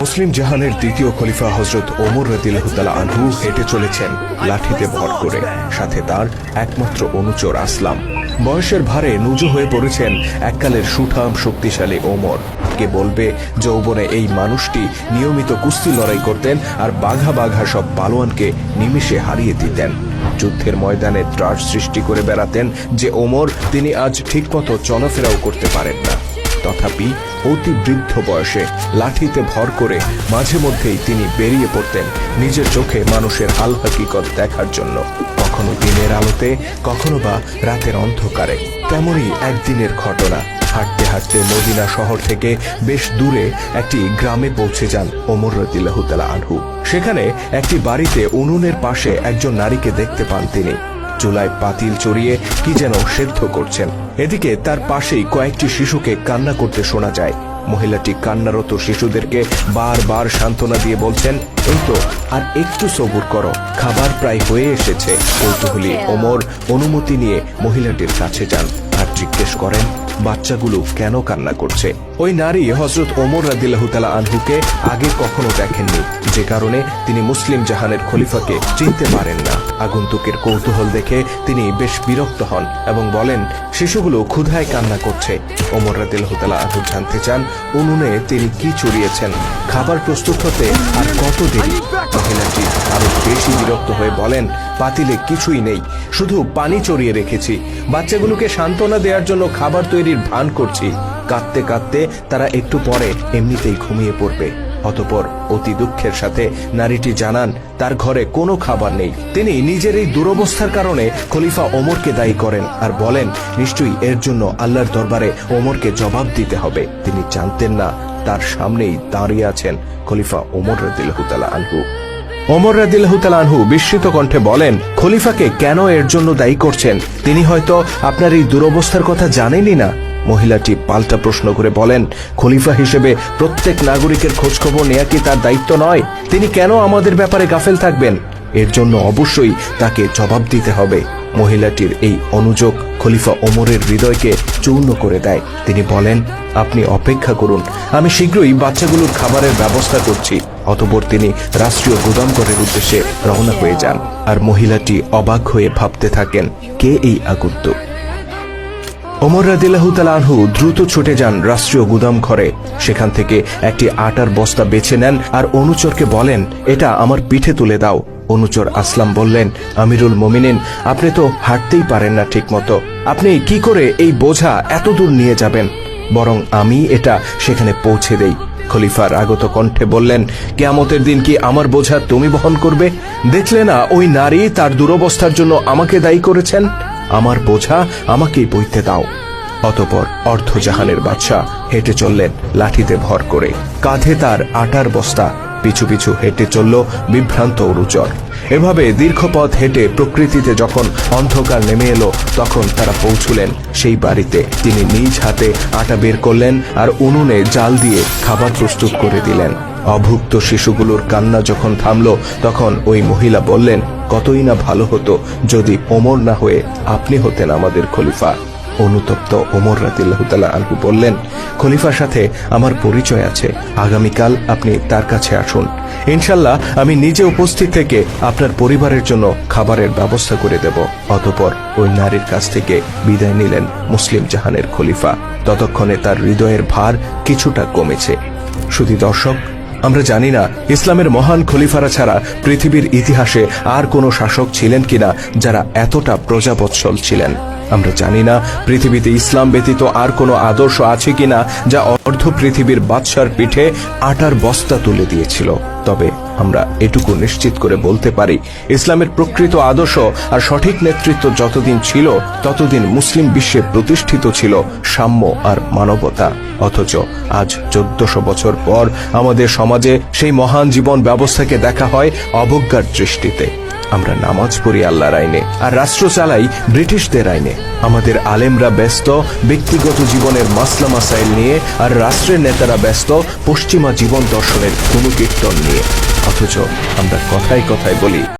মুসলিম জাহানের দ্বিতীয় খলিফা হযরত ওমর রাদিয়াল্লাহু তাআলা আনহু হেঁটে চলেছেন লাঠিতে ভর করে, সাথে তার একমাত্র অনুচর আসলাম। বয়সের ভারে নুজু হয়ে পড়েছেন এককালের সুঠাম শক্তিশালী ওমর। কে বলবে যৌবনে এই মানুষটি নিয়মিত কুস্তি লড়াই করতেন আর বাঘা বাঘা সব পালোয়ানকে নিমেষে হারিয়ে দিতেন। যুদ্ধের ময়দানে ত্রাস সৃষ্টি করে বেড়াতেন যে ওমর, তিনি আজ ঠিকমতো চলাফেরাও করতে পারেন না। তথাপি অতি বৃদ্ধ বয়সে লাঠিতে ভর করে মাঝে মধ্যেই তিনি বেরিয়ে পড়তেন নিজের চোখে মানুষের হাল হাকিকত দেখার জন্য, কখনো দিনের আলোতে, কখনো বা রাতের অন্ধকারে। তেমনই একদিনের ঘটনা। হাঁটতে হাঁটতে মদিনা শহর থেকে বেশ দূরে একটি গ্রামে পৌঁছে যান ওমর রাদিয়াল্লাহু তাআলা আনহু। সেখানে একটি বাড়িতে উনুনের পাশে একজন নারীকে দেখতে পান তিনি। চুলায় পাতিল চড়িয়ে কি যেন সেদ্ধ করছেন। এদিকে তার পাশেই কয়েকটি শিশুকে কান্না করতে শোনা যায়। মহিলাটি কান্নারত শিশুদেরকে বারবার সান্ত্বনা দিয়ে বলছেন, এই তো আর একটু সবুর করো, খাবার প্রায় হয়ে এসেছে। কৌতূহলী ওমর অনুমতি নিয়ে মহিলাটির কাছে যান আর জিজ্ঞেস করেন বাচ্চাগুলো কেন কান্না করছে। ওই নারী হযরত ওমর রাদিয়াল্লাহু তাআলা আনহুকে আগে কখনো দেখেননি, যে কারণে তিনি মুসলিম জাহানের খলিফাকে চিনতে পারেন না। আগন্তুকের কৌতূহল দেখে তিনি বেশ বিরক্ত হন এবং বলেন, শিশুগুলো ক্ষুধায় কান্না করছে। ওমর রাদিয়াল্লাহু তাআলা আনহু জানতে চান উনুনে তিনি কি চড়িয়েছেন, খাবার প্রস্তুত হতে আর কত দেরি। মহিলাটি আরো বেশি বিরক্ত হয়ে বলেন, পাতিলে কিছুই নেই, শুধু পানি চড়িয়ে রেখেছি। বাচ্চাগুলোকে সান্ত্বনা দেওয়ার জন্য খাবার তৈরির ভান করছি। কাঁদতে কাঁদতে তারা একটু পরে এমনিতেই ঘুমিয়ে পড়বে। অতঃপর অতি দুঃখের সাথে নারীটি জানান তার ঘরে কোনো খাবার নেই। তিনি নিজের এই দুরবস্থার কারণে খলিফা ওমরকে দায়ী করেন আর বলেন, নিশ্চয়ই এর জন্য আল্লাহর দরবারে ওমরকে জবাব দিতে হবে। তিনি জানতেন না তার সামনেই দাঁড়িয়ে আছেন খলিফা ওমর রাদিয়াল্লাহু তাআলা আনহু। ওমর রাদিয়াল্লাহু তাআলা আনহু বিস্মিত কণ্ঠে বলেন, খলিফাকে কেন এর জন্য দায়ী করছেন? তিনি হয়তো আপনার এই দুরবস্থার কথা জানেনই না। মহিলাটি পাল্টা প্রশ্ন করে বলেন, খলিফা হিসেবে প্রত্যেক নাগরিকের খোঁজখবর নেয়া কি তার দায়িত্ব নয়? তিনি কেন আমাদের ব্যাপারে গাফেল থাকবেন? এর জন্য অবশ্যই তাকে জবাব দিতে হবে। মহিলাটির এই অনুযোগ খলিফা ওমরের হৃদয়কে চূর্ণ করে দেয়। তিনি বলেন, আপনি অপেক্ষা করুন, আমি শীঘ্রই বাচ্চাগুলোর খাবারের ব্যবস্থা করছি। অতঃপর তিনি রাষ্ট্রীয় গুদামঘরের উদ্দেশ্যে রওনা হয়ে যান। আর মহিলাটি অবাক হয়ে ভাবতে থাকেন, কে এই আগন্তুক? ওমর রাদিয়াল্লাহু তাআলা আনহু দ্রুত ছুটে যান রাষ্ট্রীয় গুদাম ঘরে। সেখান থেকে একটি আটার বস্তা বেছে নেন আর অনুচরকে বলেন, এটা আমার পিঠে তুলে দাও। অনুচর আসলাম বললেন, আমিরুল মুমিনিন, আপনি তো হাঁটতেই পারেন না ঠিক মতো, আপনি কি করে এই বোঝা এত দূর নিয়ে যাবেন? বরং আমি এটা সেখানে পৌঁছে দেই। খলিফার আগত কণ্ঠে বললেন, কিয়ামতের দিন কি আমার বোঝা তুমি বহন করবে? দেখলে না ওই নারী তার দুরবস্থার জন্য আমাকে দায়ী করেছেন? আমার বোঝা আমাকেই বইতে দাও। অতঃপর অর্ধজাহানের বাদশাহ হেঁটে চললেন লাঠিতে ভর করে, কাঁধে তার আটার বস্তা। পিছু পিছু হেঁটে চলল বিভ্রান্ত অনুচর। এভাবে দীর্ঘ পথ হেঁটে প্রকৃতিতে যখন অন্ধকার নেমে এলো, তখন তারা পৌঁছলেন সেই বাড়িতে। তিনি নিজ হাতে আটা বের করলেন আর উনুনে জাল দিয়ে খাবার প্রস্তুত করে দিলেন। অভুক্ত শিশুগুলোর কান্না যখন থামলো, তখন ওই মহিলা বললেন, কতই না ভালো হতো যদি ওমর না হয়ে আপনি হতেন আমাদের খলিফা। অনুতপ্ত ওমর রাদিয়াল্লাহু তাআলা আনহু বললেন, খলিফার সাথে আমার পরিচয় আছে, আগামীকাল আপনি তার কাছে আসুন। ইনশাল্লাহ আমি নিজে উপস্থিত থেকে আপনার পরিবারের জন্য খাবারের ব্যবস্থা করে দেব। অতঃপর ওই নারীর কাছ থেকে বিদায় নিলেন মুসলিম জাহানের খলিফা। ততক্ষণে তার হৃদয়ের ভার কিছুটা কমেছে। শুধু দর্শক, আমরা জানি না ইসলামের মহান খলিফারা ছাড়া পৃথিবীর ইতিহাসে আর কোনো শাসক ছিলেন কিনা যারা এতটা প্রজাবৎসল ছিলেন। আমরা জানি না পৃথিবীতে ইসলাম ব্যতীত আর কোনো আদর্শ আছে কিনা যা অর্ধ পৃথিবীর বাদশার পিঠে আটার বস্তা তুলে দিয়েছিল। তবে আমরা এটুকু নিশ্চিত করে বলতে পারি, ইসলামের প্রকৃত আদর্শ আর সঠিক নেতৃত্ব যতদিন ছিল, ততদিন মুসলিম বিশ্বে প্রতিষ্ঠিত ছিল সাম্য আর মানবতা। অথচ আজ 1400 বছর পর আমাদের সমাজে সেই মহান জীবন ব্যবস্থাকে দেখা হয় অবজ্ঞার দৃষ্টিতে। আমরা নামাজ পড়ি আল্লাহর আইনে আর রাষ্ট্র চালাই ব্রিটিশদের আইনে। আমাদের আলেমরা ব্যস্ত ব্যক্তিগত জীবনের মাসলা মাসাইল নিয়ে আর রাষ্ট্রের নেতারা ব্যস্ত পশ্চিমা জীবন দর্শনের গুণকীর্তন নিয়ে। অথচ আমরা কথায় কথায় বলি